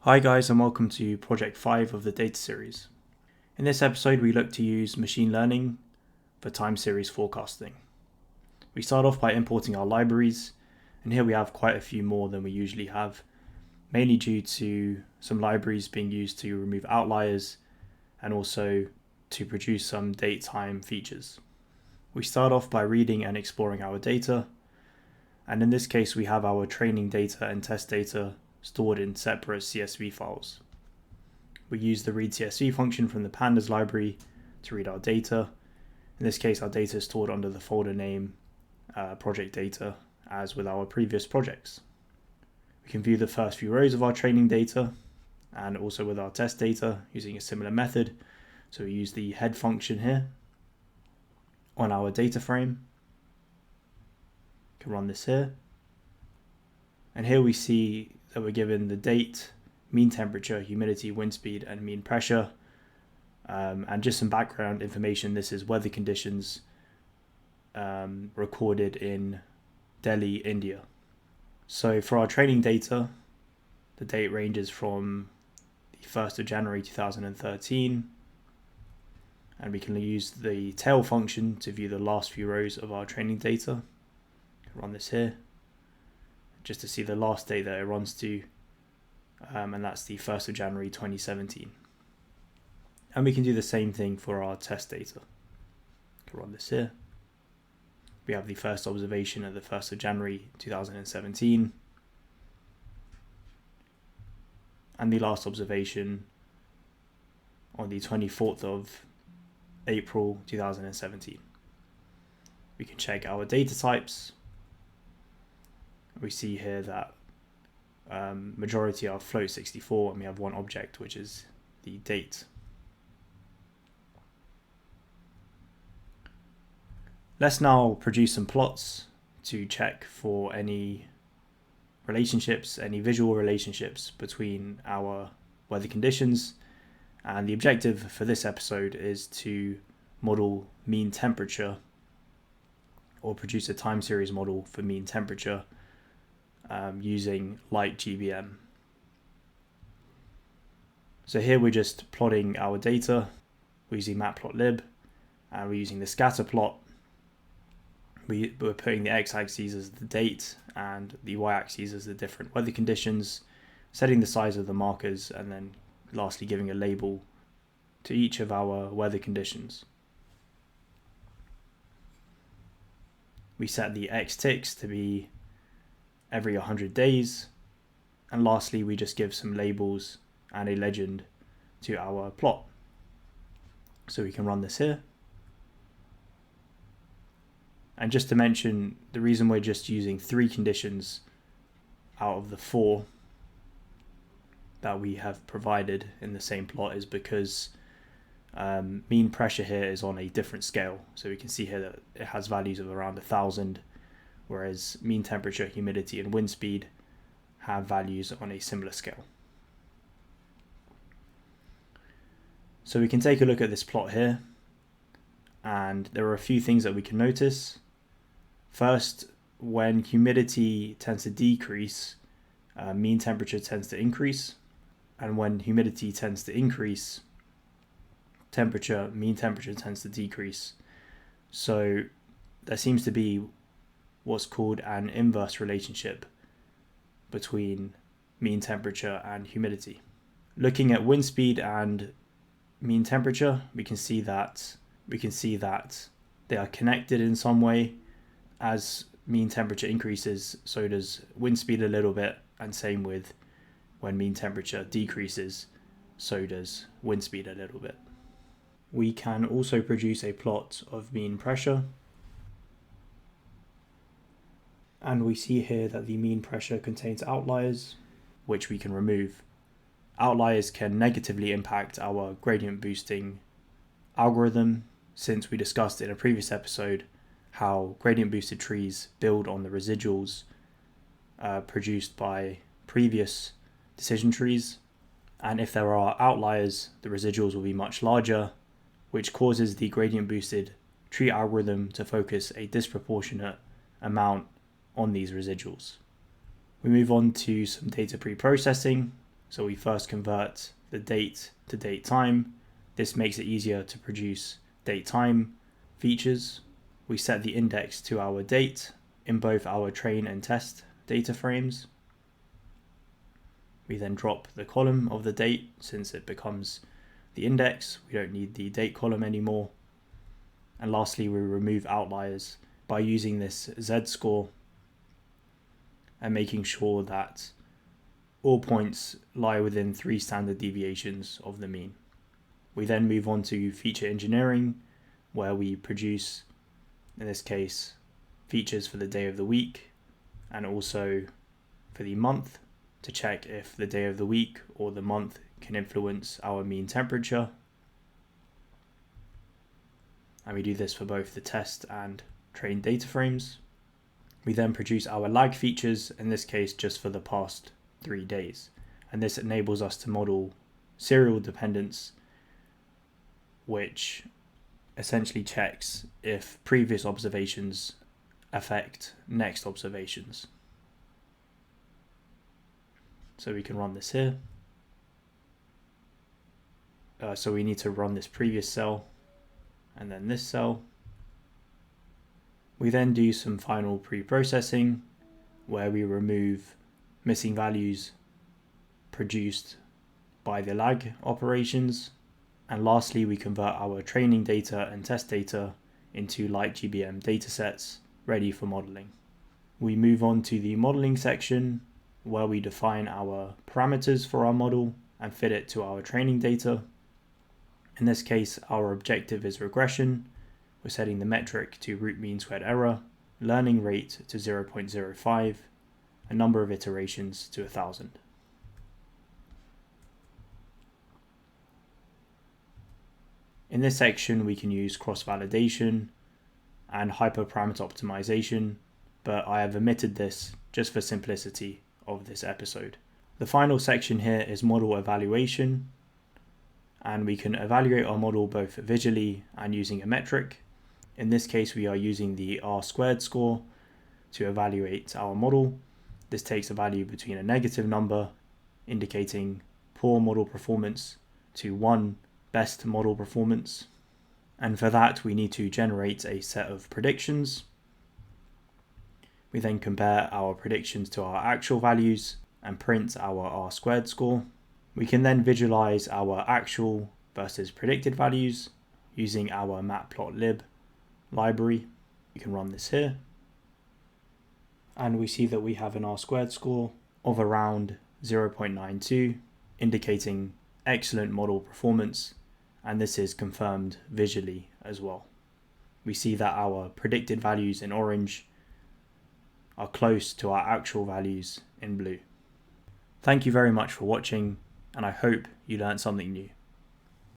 Hi guys, and welcome to Project 5 of the data series. In this episode we look to use machine learning for time series forecasting. We start off by importing our libraries, and here we have quite a few more than we usually have, mainly due to some libraries being used to remove outliers and also to produce some date time features. We start off by reading and exploring our data, and in this case we have our training data and test data stored in separate CSV files. We use the read CSV function from the pandas library to read our data. In this case, our data is stored under the folder name project data, as with our previous projects. We can view the first few rows of our training data and also with our test data using a similar method. So we use the head function here on our data frame. We can run this here. And here we see that we're given the date, mean temperature, humidity, wind speed, and mean pressure. And just some background information, this is weather conditions recorded in Delhi, India. So for our training data, the date ranges from the 1st of January 2013. And we can use the tail function to view the last few rows of our training data. Run this here, just to see the last date that it runs to, and that's the 1st of January 2017. And we can do the same thing for our test data. Can run this here. We have the first observation at the 1st of January 2017, and the last observation on the 24th of April 2017. We can check our data types. We see here that majority are float 64, and we have one object, which is the date. Let's now produce some plots to check for any relationships, any visual relationships between our weather conditions. And the objective for this episode is to model mean temperature, or produce a time series model for mean temperature using light GBM. So here we're just plotting our data. We're using matplotlib, and we're using the scatter plot. We're putting the x-axis as the date and the y-axis as the different weather conditions, setting the size of the markers, and then lastly giving a label to each of our weather conditions. We set the x ticks to be every 100 days, and lastly we just give some labels and a legend to our plot. So we can run this here. And just to mention, the reason we're just using 3 conditions out of the 4 that we have provided in the same plot is because mean pressure here is on a different scale. So we can see here that it has values of around 1,000, whereas mean temperature, humidity, and wind speed have values on a similar scale. So we can take a look at this plot here, and there are a few things that we can notice. First, when humidity tends to decrease, mean temperature tends to increase, and when humidity tends to increase, mean temperature tends to decrease. So there seems to be what's called an inverse relationship between mean temperature and humidity. Looking at wind speed and mean temperature, we can see that they are connected in some way. As mean temperature increases, so does wind speed a little bit, and same with when mean temperature decreases, so does wind speed a little bit. We can also produce a plot of mean pressure. And we see here that the mean pressure contains outliers, which we can remove. Outliers can negatively impact our gradient boosting algorithm, since we discussed in a previous episode how gradient boosted trees build on the residuals produced by previous decision trees. And if there are outliers, the residuals will be much larger, which causes the gradient boosted tree algorithm to focus a disproportionate amount on these residuals. We move on to some data preprocessing. So we first convert the date to date time. This makes it easier to produce date time features. We set the index to our date in both our train and test data frames. We then drop the column of the date since it becomes the index. We don't need the date column anymore. And lastly, we remove outliers by using this z-score and making sure that all points lie within 3 standard deviations of the mean. We then move on to feature engineering, where we produce, in this case, features for the day of the week and also for the month to check if the day of the week or the month can influence our mean temperature. And we do this for both the test and trained data frames. We then produce our lag features, in this case just for the past 3 days. And this enables us to model serial dependence, which essentially checks if previous observations affect next observations. So we can run this here. So we need to run this previous cell and then this cell. We then do some final pre-processing where we remove missing values produced by the lag operations. And lastly, we convert our training data and test data into light GBM datasets ready for modeling. We move on to the modeling section where we define our parameters for our model and fit it to our training data. In this case, our objective is regression. We're setting the metric to root mean squared error, learning rate to 0.05, a number of iterations to 1,000. In this section, we can use cross-validation and hyperparameter optimization, but I have omitted this just for simplicity of this episode. The final section here is model evaluation, and we can evaluate our model both visually and using a metric. In this case, we are using the R-squared score to evaluate our model. This takes a value between a negative number, indicating poor model performance, to 1 best model performance. And for that, we need to generate a set of predictions. We then compare our predictions to our actual values and print our R-squared score. We can then visualize our actual versus predicted values using our matplotlib library. You can run this here. And we see that we have an R-squared score of around 0.92, indicating excellent model performance, and this is confirmed visually as well. We see that our predicted values in orange are close to our actual values in blue. Thank you very much for watching, and I hope you learned something new.